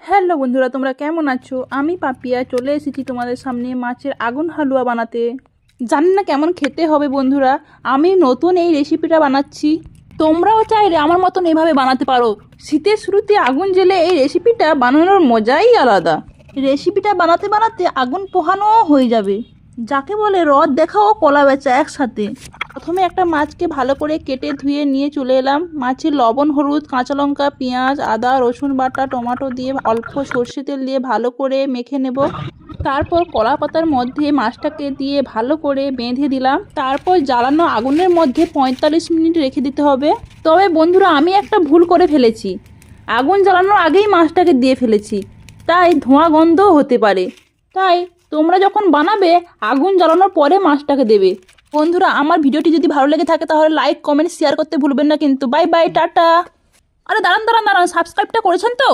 Hello বন্ধুরা, তোমরা কেমন আছো? আমি পাপিয়া চলে এসেছি তোমাদের সামনে মাছের আগুন হালুয়া বানাতে। জানি না কেমন খেতে হবে বন্ধুরা, আমি নতুন এই রেসিপিটা বানাচ্ছি। তোমরাও চাইলে আমার মতন এভাবে বানাতে পারো। শীতের শুরুতে আগুন জ্বেলে এই রেসিপিটা বানানোর মজাই আলাদা। রেসিপিটা বানাতে বানাতে আগুন পোহানোও হয়ে যাবে, যাকে বলে রথ দেখা ও কলা বেচা একসাথে। প্রথমে একটা মাছকে ভালো করে কেটে ধুয়ে নিয়ে চলে এলাম। মাছে লবণ, হলুদ, কাঁচা লঙ্কা, পেঁয়াজ, আদা, রসুন বাটা, টমেটো দিয়ে অল্প সর্ষে তেল দিয়ে ভালো করে মেখে নেব। তারপর কলা পাতার মধ্যে মাছটাকে দিয়ে ভালো করে বেঁধে দিলাম। তারপর জ্বালানো আগুনের মধ্যে 45 মিনিট রেখে দিতে হবে। তবে বন্ধুরা, আমি একটা ভুল করে ফেলেছি, আগুন জ্বালানোর আগেই মাছটাকে দিয়ে ফেলেছি, তাই ধোঁয়া গন্ধও হতে পারে। তাই তোমরা যখন বানাবে আগুন জ্বালানোর পরে মাছটাকে দেবে। বন্ধুরা, আমার ভিডিওটি যদি ভালো লেগে থাকে তাহলে লাইক, কমেন্ট, শেয়ার করতে ভুলবেন না কিন্তু। Bye bye, tata. আরে দাঁড়ান দাঁড়ান দাঁড়ান, সাবস্ক্রাইবটা করেছেন তো?